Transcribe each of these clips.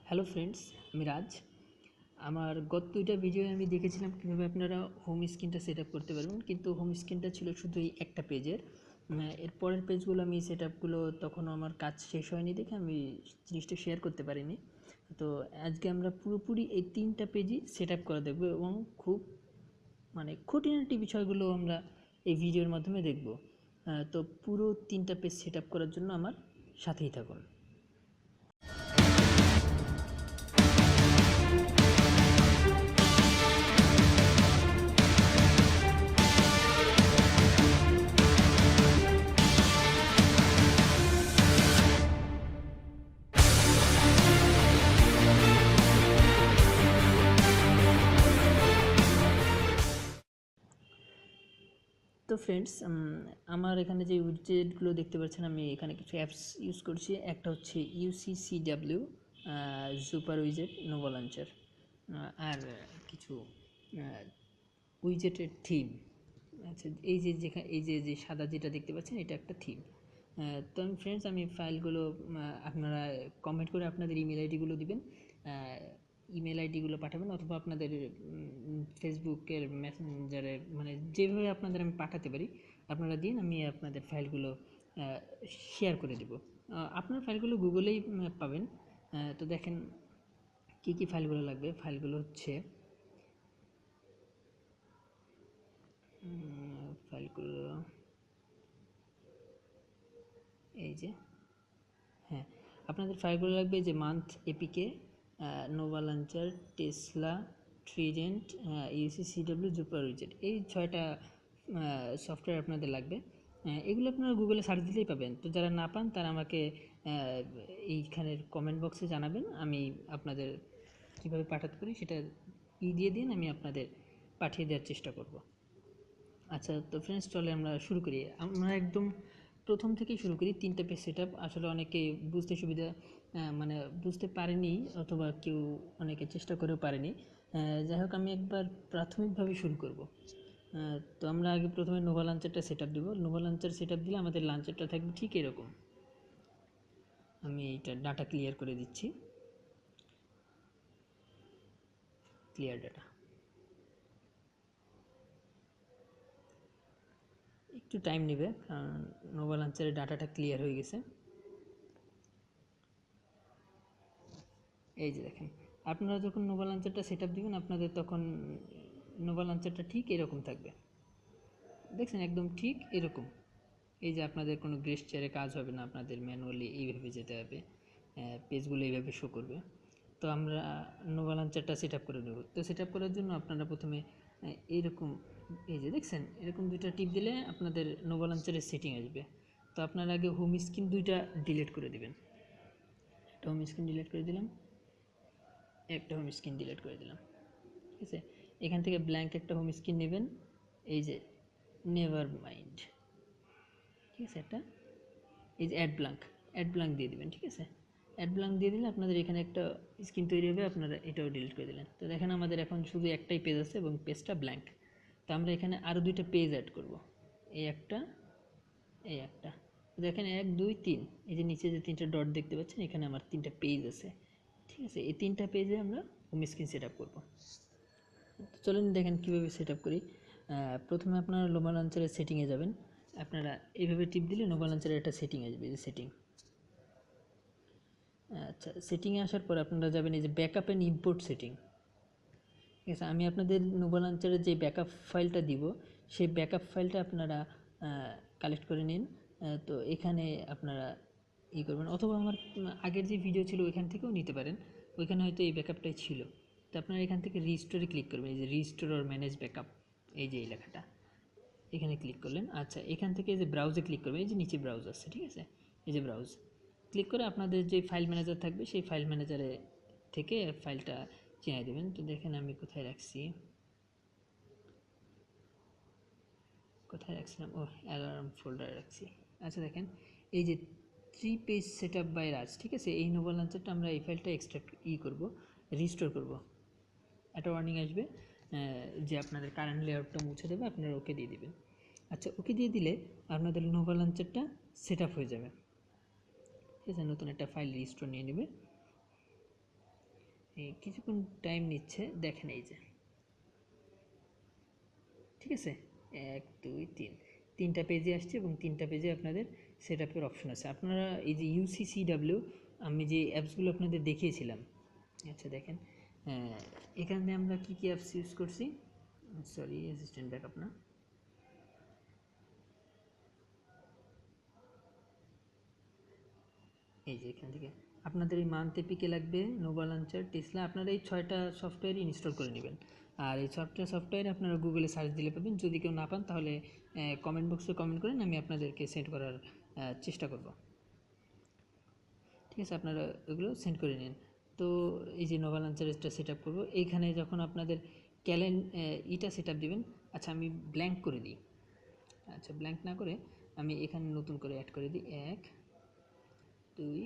Hello friends, আমি রাজ। আমার গত দুইটা ভিডিও আমি দেখেছিলাম কীভাবে আপনারা হোম স্ক্রিনটা সেট আপ করতে পারবেন, কিন্তু হোম স্ক্রিনটা ছিল শুধু এই একটা পেজের। এর পরের পেজগুলো আমি সেট আপগুলো তখনও আমার কাজ শেষ হয়নি দেখে আমি জিনিসটা শেয়ার করতে পারিনি। তো আজকে আমরা পুরোপুরি এই তিনটা পেজই সেট আপ করা দেখব এবং খুব খুঁটিনাটি বিষয়গুলো আমরা এই ভিডিওর মাধ্যমে দেখব। তো পুরো তিনটা পেজ সেট আপ করার জন্য আমার সাথেই থাকুন। তো ফ্রেন্ডস, আমার এখানে যে উইডজেটগুলো দেখতে পাচ্ছেন, আমি এখানে কিছু অ্যাপস ইউজ করছি। একটা হচ্ছে UCCW সুপার উইজেট, নোভা লঞ্চার, আর কিছু উইজেটের থিম। আচ্ছা, এই যে সাদা যেটা দেখতে পাচ্ছেন, এটা একটা থিম। তো ফ্রেন্ডস, আমি ফাইলগুলো আপনারা কমেন্ট করে আপনাদের ইমেল আইডিগুলো দিবেন, ইমেল আইডিগুলো পাঠাবেন, অথবা আপনাদের ফেসবুকের মেসেঞ্জারে, যেভাবে আপনাদের আমি পাঠাতে পারি আপনারা দিন, আমি আপনাদের ফাইলগুলো শেয়ার করে দেব। আপনার ফাইলগুলো গুগলেই পাবেন। তো দেখেন কী কী ফাইলগুলো লাগবে। ফাইলগুলো হচ্ছে ফাইলগুলো এই যে, হ্যাঁ, আপনাদের ফাইলগুলো লাগবে যে মান্থ APK, Nova launcher, Tesla, Trident, UCCW, Zooper উইজেট, এই 6টা সফটওয়্যার আপনাদের লাগবে। এগুলো আপনারা গুগলে সার্চ দিলেই পাবেন। তো যারা না পান তারা আমাকে এইখানের কমেন্ট বক্সে জানাবেন, আমি আপনাদের কীভাবে পাঠাতে পারি সেটা দিয়ে দিন, আমি আপনাদের পাঠিয়ে দেওয়ার চেষ্টা করব। আচ্ছা, তো ফ্রেন্ডস, চলে আমরা শুরু করি। আমরা একদম প্রথম থেকেই শুরু করি। তিনটা পেজ সেট আপ আসলে অনেকে বুঝতে সুবিধা বুঝতে পারেনি, অথবা কেউ অনেকে চেষ্টা করেও পারেনি। যাই হোক, আমি একবার প্রাথমিকভাবে শুরু করব। তো আমরা আগে প্রথমে নোভা লঞ্চারটা সেট আপ দেবো। নোভা লঞ্চার সেট আপ দিলে আমাদের লঞ্চারটা থাকবে ঠিক এরকম। আমি এটা ডাটা ক্লিয়ার করে দিচ্ছি, ক্লিয়ার ডাটা। একটু টাইম নেবে, কারণ নোভা লঞ্চারের ডাটাটা ক্লিয়ার হয়ে গেছে। এই যে দেখেন, আপনারা যখন নোভা লঞ্চারটা সেট আপ দেবেন, আপনাদের তখন নোভা লঞ্চারটা ঠিক এরকম থাকবে। দেখছেন, একদম ঠিক এরকম। এই যে আপনাদের কোনো গেস্টারে কাজ হবে না, আপনাদের ম্যানুয়ালি এইভাবে যেতে হবে, পেজগুলো এইভাবে শো করবে। তো আমরা নোভা লঞ্চারটা সেট আপ করে নেব। তো সেট আপ করার জন্য আপনারা প্রথমে এইরকম, এই যে দেখছেন, এরকম দুইটা টিপ দিলে আপনাদের নোভা লঞ্চারের সেটিং আসবে। তো আপনারা আগে হোম স্ক্রিন দুইটা ডিলিট করে দেবেন। একটা হোম স্ক্রিন ডিলিট করে দিলাম, একটা হোম স্ক্রিন ডিলিট করে দিলাম, ঠিক আছে। এখান থেকে ব্ল্যাঙ্ক একটা হোম স্ক্রিন নেবেন, এই যে নেভার মাইন্ড, ঠিক আছে। একটা এই যে অ্যাড ব্ল্যাঙ্ক দিয়ে দেবেন, ঠিক আছে। অ্যাড ব্ল্যাঙ্ক দিয়ে দিলে আপনাদের এখানে একটা স্ক্রিন তৈরি হবে, আপনারা এটাও ডিলিট করে দিলেন। তো দেখেন, আমাদের এখন শুধু একটাই পেজ আছে এবং পেজটা ব্ল্যাঙ্ক। তো আমরা এখানে আরও দুইটা পেজ অ্যাড করব, এই একটা, এই একটা। দেখেন 1 2 3, এই যে নিচে যে তিনটা ডট দেখতে পাচ্ছেন, এখানে আমার তিনটা পেজ আছে, ঠিক আছে। এই তিনটা পেজে আমরা হোম স্ক্রিন সেট আপ করবো। চলেন দেখেন কীভাবে সেট আপ করি। প্রথমে আপনারা নোভা লঞ্চারের সেটিংয়ে যাবেন। আপনারা এইভাবে টিপ দিলে নোভা লঞ্চারের একটা সেটিং আসবে, যে সেটিং। আচ্ছা, সেটিংয়ে আসার পর আপনারা যাবেন এই যে ব্যাকআপ অ্যান্ড ইম্পোর্ট সেটিং, ঠিক আছে। আমি আপনাদের নোভা লঞ্চারের যে ব্যাকআপ ফাইলটা দিব, সেই ব্যাকআপ ফাইলটা আপনারা কালেক্ট করে নিন। তো এখানে আপনারা করবেন, অথবা আমার আগের যে ভিডিও ছিল ওইখান থেকেও নিতে পারেন, ওইখানে হয়তো এই ব্যাকআপটাই ছিল। তো আপনারা এখান থেকে রিস্টোরে ক্লিক করবেন, এই যে রিস্টোর অর ম্যানেজ ব্যাকআপ, এই যে এই লেখাটা, এখানে ক্লিক করলেন। আচ্ছা, এখান থেকে এই যে ব্রাউজে ক্লিক করবেন, এই যে নিচে ব্রাউজ আছে, ঠিক আছে। এই যে ব্রাউজ ক্লিক করে আপনাদের যে ফাইল ম্যানেজার থাকবে, সেই ফাইল ম্যানেজারে থেকে ফাইলটা চেয়ে দেবেন। তো দেখেন আমি কোথায় রাখছিলাম, ও অ্যালার্ম ফোল্ডারে রাখছি। আচ্ছা দেখেন, এই যে 3 পেজ সেট আপ বাই রাজ, ঠিক আছে। এই নোভা লঞ্চারটা আমরা এই ফাইলটা এক্সট্রাক্ট করব, রিস্টোর করব। একটা ওয়ার্নিং আসবে যে আপনাদের কারেন্ট লেআউটটা মুছে দেবে, আপনারা ওকে দিয়ে দেবেন। আচ্ছা, ওকে দিয়ে দিলে আপনাদের নোভা লঞ্চারটা সেট আপ হয়ে যাবে, ঠিক আছে। নতুন একটা ফাইল রিস্টোর নিয়ে নেবে। কিছুক্ষণ টাইম নিচ্ছে, দেখেন এই যে ঠিক আছে 1 2 3 তিনটা পেজে আসছে এবং তিনটা পেজে আপনাদের সেট আপের অপশন আছে। আপনারা এই যে UCCW আমি যে অ্যাপসগুলো আপনাদের দেখিয়েছিলাম, আচ্ছা দেখেন এখানে আমরা কি কি অ্যাপস ইউজ করছি, সরি অ্যাসিস্ট্যান্ট ব্যাকআপ না, এই যে এখান থেকে আপনাদের এই মান্থ এপিকে লাগবে, নোভা লঞ্চার, টেসলা, আপনারা এই 6টা সফটওয়্যারই ইনস্টল করে নেবেন। আর এই সফটওয়্যার আপনারা গুগলে সার্চ দিলে পাবেন। যদি কেউ না পান তাহলে কমেন্ট বক্সে কমেন্ট করেন, আমি আপনাদেরকে সেন্ড করার চেষ্টা করব। ঠিক আছে, আপনারা ওগুলো সেন্ড করে নিন। তো এই যে নোভা লঞ্চারটা সেট আপ করবো, এইখানে যখন আপনাদের ইটা সেট আপ দেবেন, আচ্ছা আমি ব্ল্যাঙ্ক করে দিই, আচ্ছা ব্ল্যাঙ্ক না করে আমি এখানে নতুন করে অ্যাড করে দিই 1 2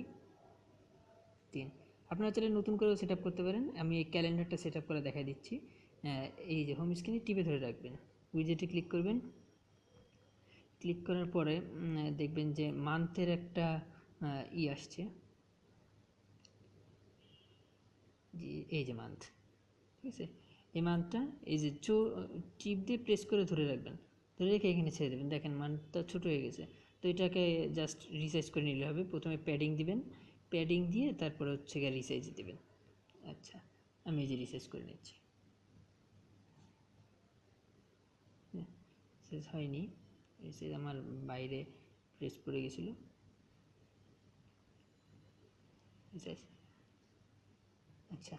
3। আপনারা চাইলে নতুন করেও সেট আপ করতে পারেন, আমি এই ক্যালেন্ডারটা সেট আপ করে দেখাই দিচ্ছি। এই যে হোম স্ক্রিনে টিপে ধরে রাখবেন, উইজেটে ক্লিক করবেন, ক্লিক করার পরে দেখবেন যে মান্থের একটা আসছে, এই যে মান্থ, ঠিক আছে, এই মান্থটা এই যে টিপ দিয়ে প্রেস করে ধরে রাখবেন, ধরে রেখে এখানে ছেড়ে দেবেন, দেখেন মান্থটা ছোটো হয়ে গেছে। তো এটাকে জাস্ট রিসাইজ করে নিলে হবে, প্রথমে প্যাডিং দিবেন, প্যাডিং দিয়ে তারপরে হচ্ছে গিয়ে রিসাইজ দেবেন। আচ্ছা আমি এই যে রিসাইজ করে নিচ্ছি, শেষ হয়নি, রিসাইজ আমার বাইরে প্রেস পড়ে গেছিলো, রিসাইজ। আচ্ছা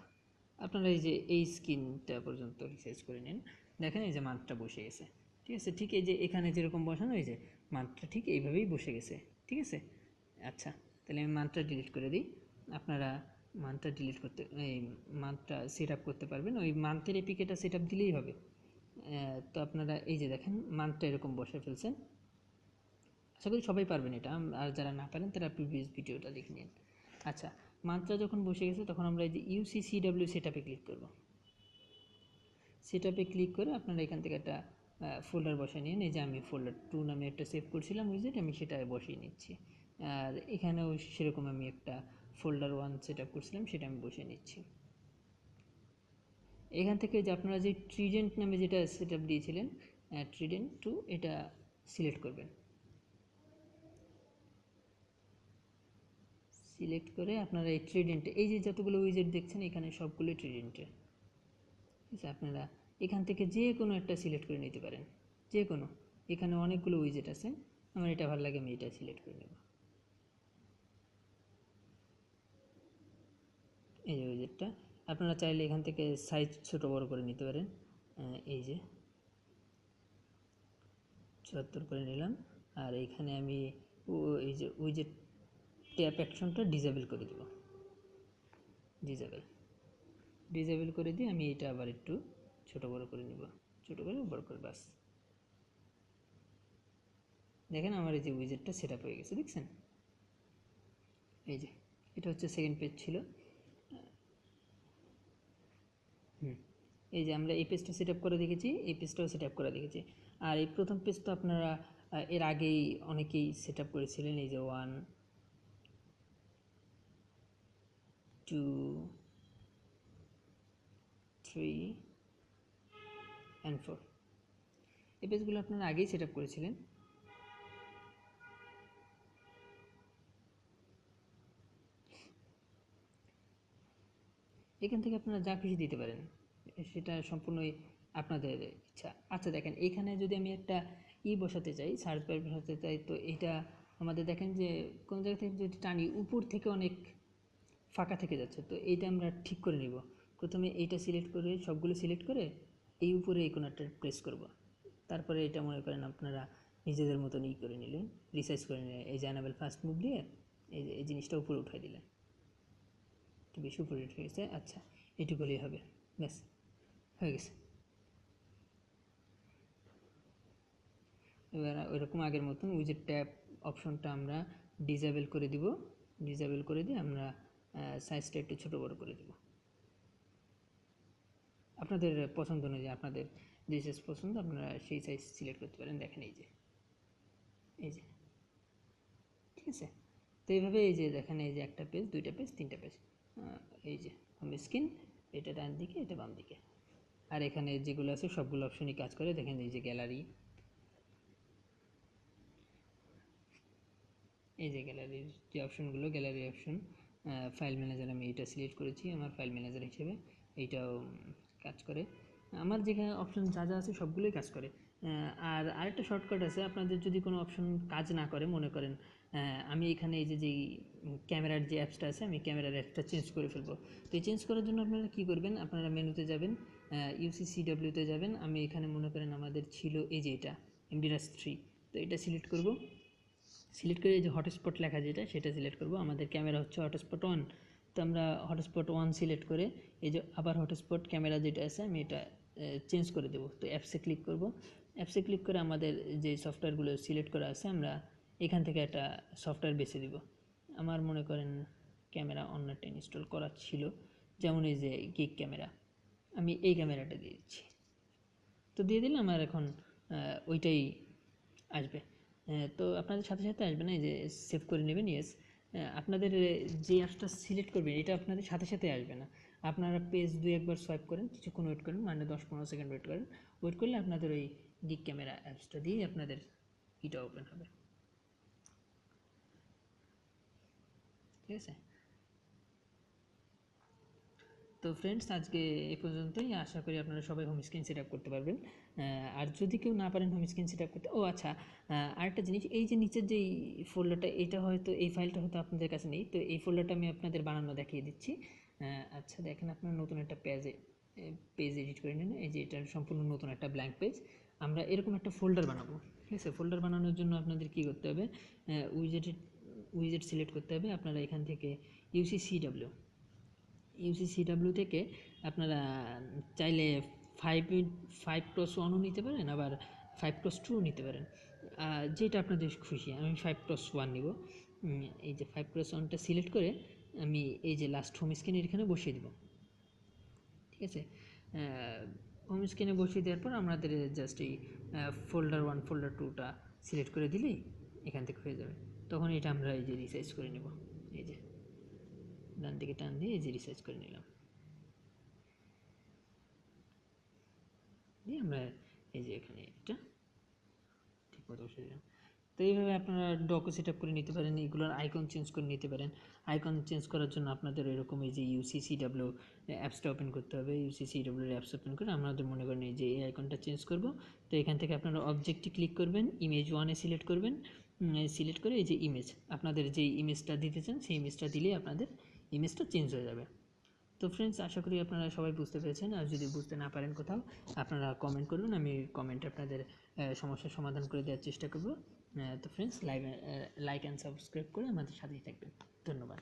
আপনারা এই যে এই স্ক্রিনটা পর্যন্ত রিসাইজ করে নিন, দেখেন এই যে মান্থটা বসে গেছে। ঠিক আছে, ঠিক এই যে এখানে যেরকম বসানো, এই যে মান্থটা ঠিক এইভাবেই বসে গেছে। ঠিক আছে, আচ্ছা তাহলে আমি মান্থটা ডিলিট করে দিই। আপনারা মান্থটা ডিলিট করতে, এই মান্থটা সেট আপ করতে পারবেন, ওই মান্থের এপিকেটা সেট আপ দিলেই হবে। তো আপনারা এই যে দেখেন মান্থটা এরকম বসে ফেলছেন, আশা করি সবাই পারবেন এটা, আর যারা না পারেন তারা প্রিভিয়াস ভিডিওটা দেখে নিন। আচ্ছা মান্থটা যখন বসে গেছে তখন আমরা এই যে UCCW সেট আপে ক্লিক করব। সেট আপে ক্লিক করে আপনারা এখান থেকে একটা ফোল্ডার বসিয়ে নিন, এই যে আমি ফোল্ডার 2 নামে একটা সেভ করছিলাম উইজেট, আমি সেটা বসিয়ে নিচ্ছি। আর এখানেও সেরকম আমি একটা ফোল্ডার 1 সেট আপ করছিলাম, সেটা আমি বসিয়ে নিচ্ছি। এখান থেকে যে আপনারা যে ট্রিডেন্ট নামে যেটা সেট আপ দিয়েছিলেন, ট্রিডেন্ট 2 এটা সিলেক্ট করবেন, সিলেক্ট করে আপনারা এই ট্রিডেন্টে এই যে যতগুলো উইজেট দেখছেন এখানে সবগুলোই ট্রিডেন্টে, ঠিক আছে, আপনারা এখান থেকে যে কোনো একটা সিলেক্ট করে নিতে পারেন, যে কোনো, এখানে অনেকগুলো উইজেট আছে, আমার এটা ভালো লাগে আমি এটা সিলেক্ট করে নেব। এই যে উইজেটটা আপনারা চাইলে এখান থেকে সাইজ ছোট বড় করে নিতে পারেন, এই যে 74 করে নিলাম। আর এইখানে আমি এই যে উইজেট ট্যাপ অ্যাকশনটা ডিসেবল করে দেব, ডিসেবল করে দিয়ে আমি এটা আবার একটু ছোট বড় করে নিব, ছোট করে বড় করে, বাস দেখেন আমার এই যে উইজেটটা সেট আপ হয়ে গেছে, দেখছেন এই যে এটা হচ্ছে সেকেন্ড পেজ ছিল। এই যে আমরা এই পেজটা সেট আপ করে দেখেছি, এই পেজটাও সেট আপ করে দেখেছি। আর এই প্রথম পেজ তো আপনারা এর আগেই অনেকেই সেট আপ করেছিলেন, এই যে 1 2 3 and 4, এই পেজগুলো আপনারা আগেই সেট আপ করেছিলেন। এখান থেকে আপনারা যা খুশি দিতে পারেন, সেটা সম্পূর্ণই আপনাদের ইচ্ছা। আচ্ছা দেখেন এখানে যদি আমি একটা বসাতে চাই, সার্চ বার বসাতে চাই, তো এটা আমাদের দেখেন যে কোনো জায়গা থেকে যদি টানি উপর থেকে অনেক ফাঁকা থেকে যাচ্ছে, তো এইটা আমরা ঠিক করে নিব। প্রথমে এইটা সিলেক্ট করে সবগুলো সিলেক্ট করে এই উপরে এই কোণাটা প্রেস করব, তারপরে এটা মনে করেন আপনারা নিজেদের মতন করে নিলেন, রিসাইজ করে নিলেন, এই যে অ্যানাবেল ফার্স্ট মুভ দিয়ে এই জিনিসটা উপরে উঠাই দিলেন, একটু বেশি উপরে উঠে গেছে, আচ্ছা এটুকুই হবে, ব্যাস হয়ে গেছে। এবার ওইরকম আগের মতন উইজেট ট্যাব অপশনটা আমরা ডিসেবল করে দিব, ডিসেবল করে দিয়ে আমরা সাইজটা একটু ছোটো বড়ো করে দেব আপনাদের পছন্দ অনুযায়ী, আপনাদের যে সাইজ পছন্দ আপনারা সেই সাইজ সিলেক্ট করতে পারেন। দেখেন এই যে এই যে ঠিক আছে, তো এইভাবে এই যে দেখেন এই যে একটা পেজ, দুইটা পেজ, তিনটা পেজ, এই যে হোম স্ক্রিন, এটা ডান দিকে, এটা বাম দিকে। আর এখানে যেগুলো আছে সবগুলো অপশনই কাজ করে। দেখেন এই যে গ্যালারি, এই যে গ্যালারির যে অপশনগুলো, গ্যালারি অপশন, ফাইল ম্যানেজার আমি এটা সিলেক্ট করেছি আমার ফাইল ম্যানেজার হিসেবে, এইটাও কাজ করে। আমার যেখানে অপশন যা যা আছে সবগুলোই কাজ করে। আর আরেকটা শর্টকাট আছে, আপনাদের যদি কোনো অপশন কাজ না করে, মনে করেন আমি এখানে এই যে যেই ক্যামেরার যে অ্যাপসটা আছে, আমি ক্যামেরার অ্যাপসটা চেঞ্জ করে ফেলবো। তো এই চেঞ্জ করার জন্য আপনারা কী করবেন, আপনারা মেনুতে যাবেন, ইউসিসিডব্লিউতে যাবেন। আমি এখানে মনে করেন আমাদের ছিল এই যে এটা এমডিরাস 3, তো এটা সিলেক্ট করব। সিলেক্ট করে এই যে হটস্পট লেখা যেটা, সেটা সিলেক্ট করব। আমাদের ক্যামেরা হচ্ছে হটস্পট 1, তো আমরা হটস্পট 1 সিলেক্ট করে এই যে আবার হটস্পট ক্যামেরা যেটা আছে আমি এটা চেঞ্জ করে দেবো। তো অ্যাপসে ক্লিক করব। অ্যাপসে ক্লিক করে আমাদের যে সফটওয়্যারগুলো সিলেক্ট করা আছে আমরা এখান থেকে একটা সফটওয়্যার বেছে দিব। আমার মনে করেন ক্যামেরা অন্যটা ইনস্টল করা ছিল, যেমন এই যে গিগ ক্যামেরা, আমি এই ক্যামেরাটা দিয়ে দিচ্ছি। তো দিয়ে দিলে আমার এখন ওইটাই আসবে। তো আপনাদের সাথে সাথে আসবে না, এই যে সেভ করে নেবেন। ইয়েস, আপনাদের যে অ্যাপসটা সিলেক্ট করবেন এটা আপনাদের সাথে সাথে আসবে না। আপনারা পেজ 2-1বার সোয়াইপ করেন, কিছুক্ষণ ওয়েট করেন, মানে 10-15 সেকেন্ড ওয়েট করেন। ওয়েট করলে আপনাদের ওই গিগ ক্যামেরা অ্যাপসটা দিয়ে আপনাদের এটা ওপেন হবে। ঠিক আছে, তো ফ্রেন্ডস আজকে এ পর্যন্তই। আশা করি আপনারা সবাই হোম স্ক্রিন সেট আপ করতে পারবেন। আর যদি কেউ না পারেন হোম স্ক্রিন সেট আপ করতে, আচ্ছা, আরেকটা জিনিস, এই যে নিচের যেই ফোল্ডারটা, এটা হয়তো এই ফাইলটা হয়তো আপনাদের কাছে নেই, তো এই ফোল্ডারটা আমি আপনাদের বানানো দেখিয়ে দিচ্ছি। আচ্ছা দেখেন, আপনার নতুন একটা পেজ এডিট করে নিন। এই যে এটা সম্পূর্ণ নতুন একটা ব্ল্যাঙ্ক পেজ, আমরা এরকম একটা ফোল্ডার বানাবো। ঠিক আছে, ফোল্ডার বানানোর জন্য আপনাদের কী করতে হবে, উইজেট সিলেক্ট করতে হবে। আপনারা এখান থেকে ইউসিসিডব্লিউ থেকে আপনারা চাইলে 5x1ও নিতে পারেন, আবার 5x2ও নিতে পারেন, যেটা আপনাদের খুশি। আমি 5x1 নিব। এই যে 5x1টা সিলেক্ট করে আমি এই যে লাস্ট হোম স্ক্রিনের এখানে বসিয়ে দেব। ঠিক আছে, হোম স্ক্রিনে বসিয়ে দেওয়ার পর আমাদের জাস্ট এই ফোল্ডার 1 ফোল্ডার 2টা সিলেক্ট করে দিলেই এখান থেকে হয়ে যাবে। তখন এটা আমরা এই যে রিসাইজ করে নেব, এই যে ডান দিকে টান দিয়ে এই যে রিসার্চ করে নিলাম, দিয়ে আমরা এই যে এখানে এটা ঠিক মতো বসে দিলাম। তো এইভাবে আপনারা ডকু সেট আপ করে নিতে পারেন, এগুলোর আইকন চেঞ্জ করে নিতে পারেন। আইকন চেঞ্জ করার জন্য আপনাদের এরকম এই যে ইউসিসিডব্লিউ অ্যাপসটা ওপেন করতে হবে। ইউসিসিডব্লিউ অ্যাপস ওপেন করে আমাদের মনে করেন এই যে এই আইকনটা চেঞ্জ করব। তো এখান থেকে আপনারা অবজেক্টে ক্লিক করবেন, ইমেজ 1-এ সিলেক্ট করবেন। সিলেক্ট করে এই যে ইমেজ, আপনাদের যেই ইমেজটা দিতে চান সেই ইমেজটা দিলেই আপনাদের ইমেজটা চেঞ্জ হয়ে যাবে। তো ফ্রেন্ডস, আশা করি আপনারা সবাই বুঝতে পেরেছেন। আর যদি বুঝতে না পারেন কোথাও, আপনারা কমেন্ট করবেন, আমি কমেন্টে আপনাদের সমস্যার সমাধান করে দেওয়ার চেষ্টা করব। তো ফ্রেন্ডস, লাইক অ্যান্ড সাবস্ক্রাইব করে আমাদের সাথেই থাকবেন। ধন্যবাদ।